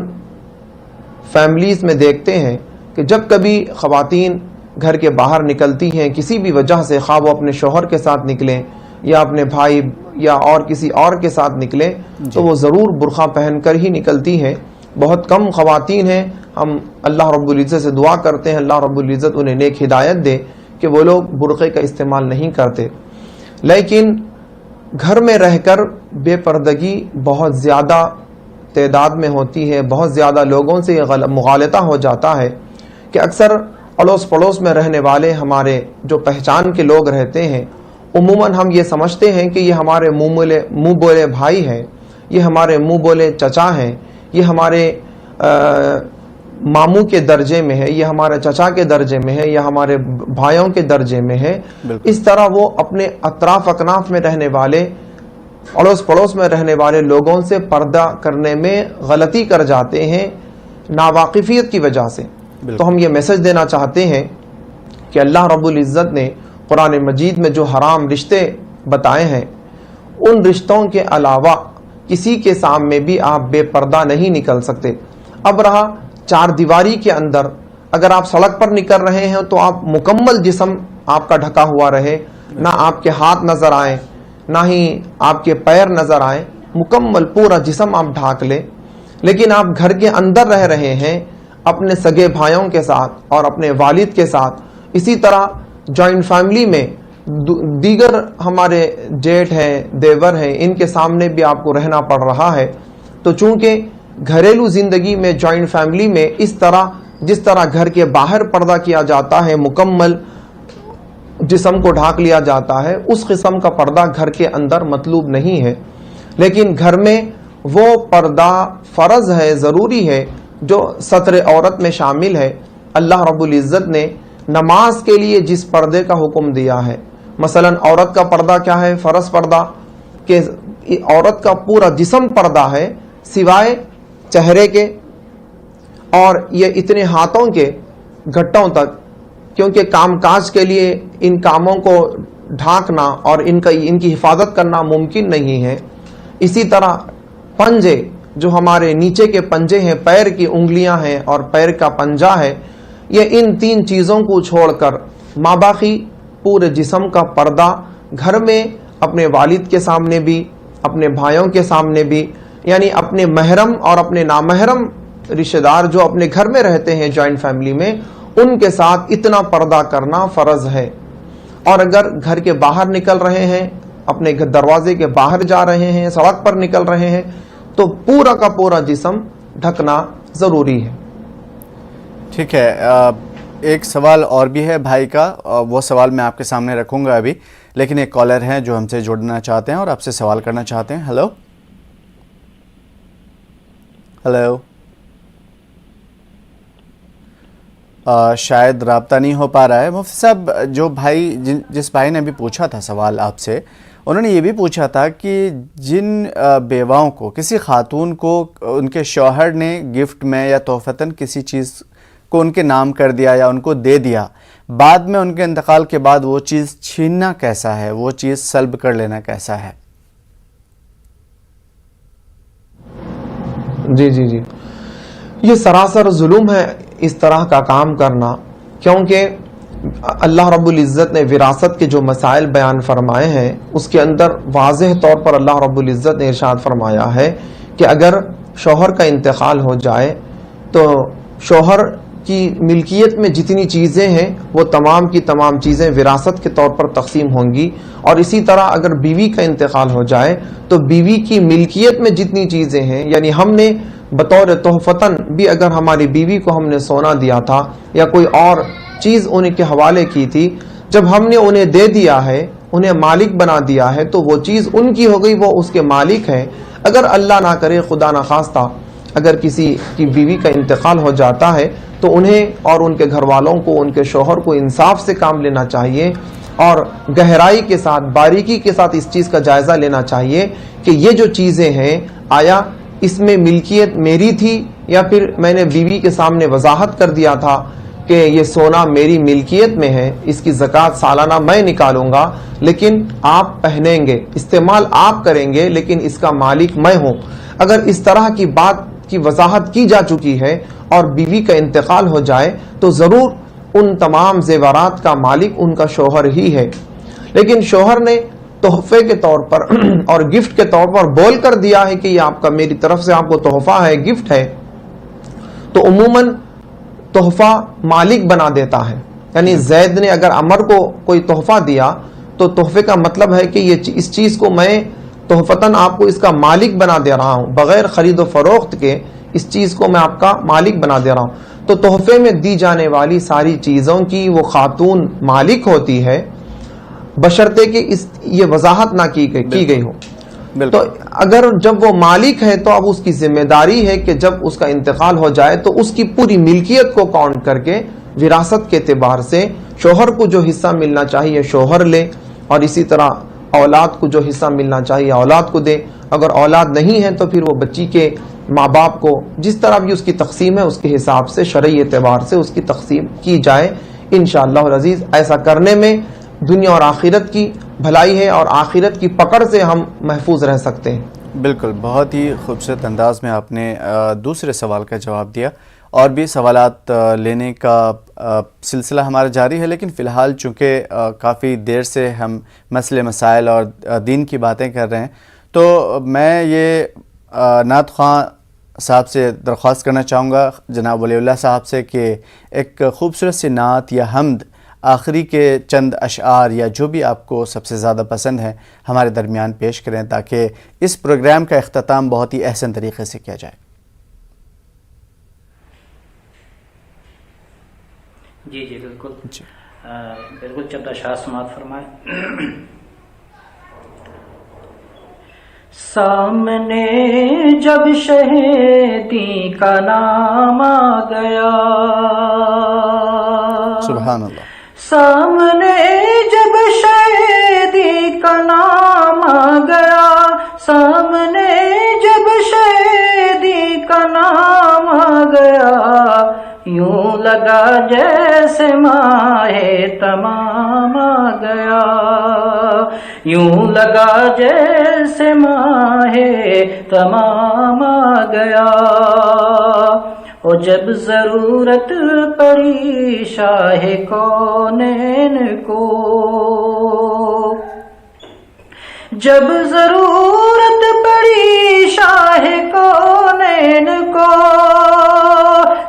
فیملیز میں دیکھتے ہیں کہ جب کبھی خواتین گھر کے باہر نکلتی ہیں کسی بھی وجہ سے، خواہ وہ اپنے شوہر کے ساتھ نکلیں یا اپنے بھائی یا اور کسی اور کے ساتھ نکلیں، تو وہ ضرور برقع پہن کر ہی نکلتی ہیں. بہت کم خواتین ہیں، ہم اللہ رب العزت سے دعا کرتے ہیں اللہ رب العزت انہیں نیک ہدایت دے کہ وہ لوگ برقعے کا استعمال نہیں کرتے. لیکن گھر میں رہ کر بے پردگی بہت زیادہ تعداد میں ہوتی ہے، بہت زیادہ لوگوں سے یہ مغالطہ ہو جاتا ہے کہ اکثر اڑوس پڑوس میں رہنے والے ہمارے جو پہچان کے لوگ رہتے ہیں، عموماً ہم یہ سمجھتے ہیں کہ یہ ہمارے منہ بولے بھائی ہیں، یہ ہمارے منہ بولے چچا ہیں، یہ ہمارے ماموں کے درجے میں ہے، یہ ہمارے چچا کے درجے میں ہے، یا ہمارے بھائیوں کے درجے میں ہے، اس طرح وہ اپنے اطراف اکناف میں رہنے والے، اڑوس پڑوس میں رہنے والے لوگوں سے پردہ کرنے میں غلطی کر جاتے ہیں ناواقفیت کی وجہ سے۔ تو ہم یہ میسج دینا چاہتے ہیں کہ اللہ رب العزت نے قرآن مجید میں جو حرام رشتے بتائے ہیں، ان رشتوں کے علاوہ کسی کے سامنے بھی آپ بے پردہ نہیں نکل سکتے۔ اب رہا چار دیواری کے اندر، اگر آپ سڑک پر نکل رہے ہیں تو آپ مکمل جسم آپ کا ڈھکا ہوا رہے، نہ آپ کے ہاتھ نظر آئیں، نہ ہی آپ کے پیر نظر آئیں، مکمل پورا جسم آپ ڈھانک لیں۔ لیکن آپ گھر کے اندر رہ رہے ہیں اپنے سگے بھائیوں کے ساتھ اور اپنے والد کے ساتھ، اسی طرح جوائنٹ فیملی میں دیگر ہمارے جیٹھ ہیں، دیور ہیں، ان کے سامنے بھی آپ کو رہنا پڑ رہا ہے۔ تو چونکہ گھریلو زندگی میں جوائنٹ فیملی میں اس طرح جس طرح گھر کے باہر پردہ کیا جاتا ہے، مکمل جسم کو ڈھانک لیا جاتا ہے، اس قسم کا پردہ گھر کے اندر مطلوب نہیں ہے۔ لیکن گھر میں وہ پردہ فرض ہے، ضروری ہے، جو ستر عورت میں شامل ہے۔ اللہ رب العزت نے نماز کے لیے جس پردے کا حکم دیا ہے، مثلا عورت کا پردہ کیا ہے؟ فرض پردہ، کہ عورت کا پورا جسم پردہ ہے سوائے چہرے کے اور یہ اتنے ہاتھوں کے گھٹوں تک، کیونکہ کام کاج کے لیے ان کاموں کو ڈھانکنا اور ان کی حفاظت کرنا ممکن نہیں ہے۔ اسی طرح پنجے، جو ہمارے نیچے کے پنجے ہیں، پیر کی انگلیاں ہیں اور پیر کا پنجہ ہے، یہ ان تین چیزوں کو چھوڑ کر ماباقی پورے جسم کا پردہ گھر میں اپنے والد کے سامنے بھی، اپنے بھائیوں کے سامنے بھی، یعنی اپنے محرم اور اپنے نامحرم رشتہ دار جو اپنے گھر میں رہتے ہیں جوائنٹ فیملی میں، ان کے ساتھ اتنا پردہ کرنا فرض ہے۔ اور اگر گھر کے باہر نکل رہے ہیں، اپنے دروازے کے باہر جا رہے ہیں، سڑک پر نکل رہے ہیں، تو پورا کا پورا جسم ڈھکنا ضروری ہے۔ ٹھیک ہے، ایک سوال اور بھی ہے بھائی کا، وہ سوال میں آپ کے سامنے رکھوں گا ابھی، لیکن ایک کالر ہیں جو ہم سے جڑنا چاہتے ہیں اور آپ سے سوال کرنا چاہتے ہیں۔ ہلو ہلو، شاید رابطہ نہیں ہو پا رہا ہے۔ مفتی صاحب، جو بھائی جس بھائی نے ابھی پوچھا تھا سوال آپ سے، انہوں نے یہ بھی پوچھا تھا کہ جن بیواؤں کو، کسی خاتون کو ان کے شوہر نے گفٹ میں یا تحفتاً کسی چیز کو ان کے نام کر دیا یا ان کو دے دیا، بعد میں ان کے انتقال کے بعد وہ چیز چھیننا کیسا ہے، وہ چیز سلب کر لینا کیسا ہے؟ جی جی جی، یہ سراسر ظلم ہے اس طرح کا کام کرنا، کیونکہ اللہ رب العزت نے وراثت کے جو مسائل بیان فرمائے ہیں اس کے اندر واضح طور پر اللہ رب العزت نے ارشاد فرمایا ہے کہ اگر شوہر کا انتقال ہو جائے تو شوہر کی ملکیت میں جتنی چیزیں ہیں وہ تمام کی تمام چیزیں وراثت کے طور پر تقسیم ہوں گی، اور اسی طرح اگر بیوی کا انتقال ہو جائے تو بیوی کی ملکیت میں جتنی چیزیں ہیں، یعنی ہم نے بطور تحفتاً بھی اگر ہماری بیوی کو ہم نے سونا دیا تھا یا کوئی اور چیز انہیں کے حوالے کی تھی، جب ہم نے انہیں دے دیا ہے، انہیں مالک بنا دیا ہے، تو وہ چیز ان کی ہو گئی، وہ اس کے مالک ہیں۔ اگر اللہ نہ کرے، خدا نہ خواستہ، اگر کسی کی بیوی کا انتقال ہو جاتا ہے تو انہیں اور ان کے گھر والوں کو، ان کے شوہر کو انصاف سے کام لینا چاہیے اور گہرائی کے ساتھ، باریکی کے ساتھ اس چیز کا جائزہ لینا چاہیے کہ یہ جو چیزیں ہیں، آیا اس میں ملکیت میری تھی یا پھر میں نے بیوی کے سامنے وضاحت کر دیا تھا کہ یہ سونا میری ملکیت میں ہے، اس کی زکوٰۃ سالانہ میں نکالوں گا، لیکن آپ پہنیں گے، استعمال آپ کریں گے، لیکن اس کا مالک میں ہوں۔ اگر اس طرح کی بات کی وضاحت کی جا چکی ہے اور بیوی کا انتقال ہو جائے تو ضرور ان تمام زیورات کا مالک ان کا شوہر ہی ہے۔ لیکن شوہر نے تحفے کے طور پر اور گفٹ کے طور پر بول کر دیا ہے کہ یہ آپ کا، میری طرف سے آپ کو تحفہ ہے، گفٹ ہے، تو عموماً تحفہ مالک بنا دیتا ہے۔ یعنی زید نے اگر عمر کو کوئی تحفہ دیا تو تحفے کا مطلب ہے کہ یہ اس چیز کو میں تحفتاً آپ کو اس کا مالک بنا دے رہا ہوں، بغیر خرید و فروخت کے اس چیز کو میں آپ کا مالک بنا دے رہا ہوں۔ تو تحفے میں دی جانے والی ساری چیزوں کی وہ خاتون مالک ہوتی ہے، بشرطے کہ یہ وضاحت نہ کی گئی ہو۔ تو اگر جب وہ مالک ہے تو اب اس کی ذمہ داری ہے کہ جب اس کا انتقال ہو جائے تو اس کی پوری ملکیت کو کاؤنٹ کر کے وراثت کے اعتبار سے شوہر کو جو حصہ ملنا چاہیے شوہر لے، اور اسی طرح اولاد کو جو حصہ ملنا چاہیے اولاد کو دے. اگر اولاد نہیں ہے تو پھر وہ بچی کے ماں باپ کو جس طرح بھی اس کی تقسیم ہے اس کے حساب سے شرعی اعتبار سے اس کی تقسیم کی جائے انشاءاللہ العزیز. ایسا کرنے میں دنیا اور آخرت کی بھلائی ہے اور آخرت کی پکڑ سے ہم محفوظ رہ سکتے ہیں. بالکل، بہت ہی خوبصورت انداز میں آپ نے دوسرے سوال کا جواب دیا. اور بھی سوالات لینے کا سلسلہ ہمارا جاری ہے، لیکن فی الحال چونکہ کافی دیر سے ہم مسئلے مسائل اور دین کی باتیں کر رہے ہیں، تو میں یہ نعت خواں صاحب سے درخواست کرنا چاہوں گا، جناب ولی اللہ صاحب سے، کہ ایک خوبصورت سی نعت یا حمد آخری کے چند اشعار یا جو بھی آپ کو سب سے زیادہ پسند ہے ہمارے درمیان پیش کریں تاکہ اس پروگرام کا اختتام بہت ہی احسن طریقے سے کیا جائے. جی بالکل بالکل چند اشعار سماعت فرمائیں. سامنے جب شہیدی کا نام آ گیا، سبحان اللہ. سامنے جب شہیدی کا نام آ گیا، سامنے جب شہیدی کا نام آ گیا، یوں لگا جیسے ماہ تمام آ گیا، یوں لگا جیسے ماہ تمام آ گیا. اور جب ضرورت پڑی شاہ کونین کو، جب ضرورت پڑی شاہ کونین کو،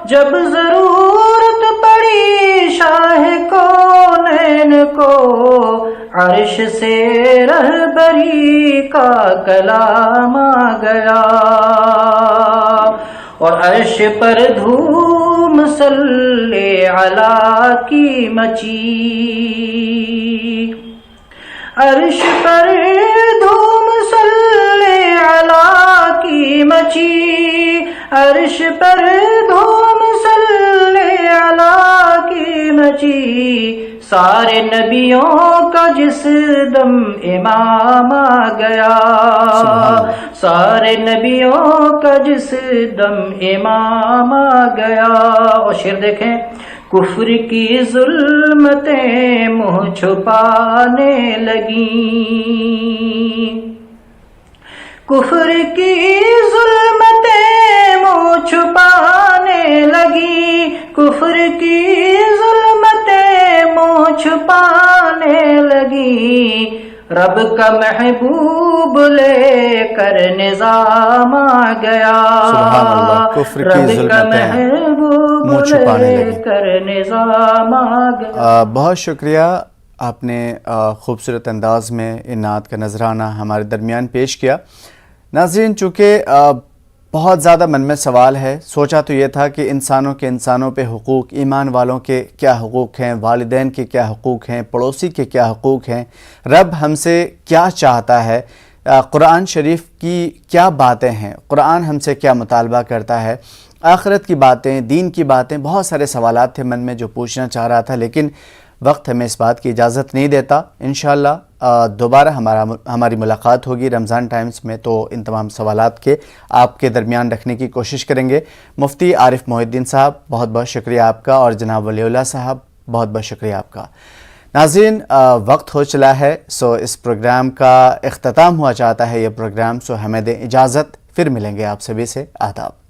جب ضرورت پڑی شاہ کونین کو، عرش سے رہبری کا کلام آ گیا، اور عرش پر دھوم صلی علی کی مچی، عرش پر دھوم صلی علی کی مچی، عرش پر دھوم صلی علی کی مچی. سارے نبیوں کا جس دم امام آ گیا، سارے نبیوں کا جس دم امام آ گیا. اور شعر دیکھیں. کفر کی ظلمتیں منہ چھپانے لگیں، کفر کی ظلمتیں منہ چھپانے لگیں، کفر کی ظلمتیں منہ چھپانے لگیں. رب کا محبوب لے کر نظام آ گیا، رب کا محبوب لے کر نظام آ گیا. بہت شکریہ، آپ نے خوبصورت انداز میں ان نعت کا نذرانہ ہمارے درمیان پیش کیا. ناظرین، چونکہ بہت زیادہ من میں سوال ہے، سوچا تو یہ تھا کہ انسانوں پہ حقوق، ایمان والوں کے کیا حقوق ہیں، والدین کے کیا حقوق ہیں، پڑوسی کے کیا حقوق ہیں، رب ہم سے کیا چاہتا ہے، قرآن شریف کی کیا باتیں ہیں، قرآن ہم سے کیا مطالبہ کرتا ہے، آخرت کی باتیں، دین کی باتیں. بہت سارے سوالات تھے من میں جو پوچھنا چاہ رہا تھا، لیکن وقت ہمیں اس بات کی اجازت نہیں دیتا. انشاءاللہ دوبارہ ہماری ملاقات ہوگی رمضان ٹائمز میں، تو ان تمام سوالات کے آپ کے درمیان رکھنے کی کوشش کریں گے. مفتی عارف محی الدین صاحب، بہت بہت شکریہ آپ کا، اور جناب ولی اللہ صاحب، بہت بہت شکریہ آپ کا. ناظرین، وقت ہو چلا ہے، سو اس پروگرام کا اختتام ہوا چاہتا ہے یہ پروگرام، سو ہمیں دیں اجازت، پھر ملیں گے آپ سبھی سے. آداب.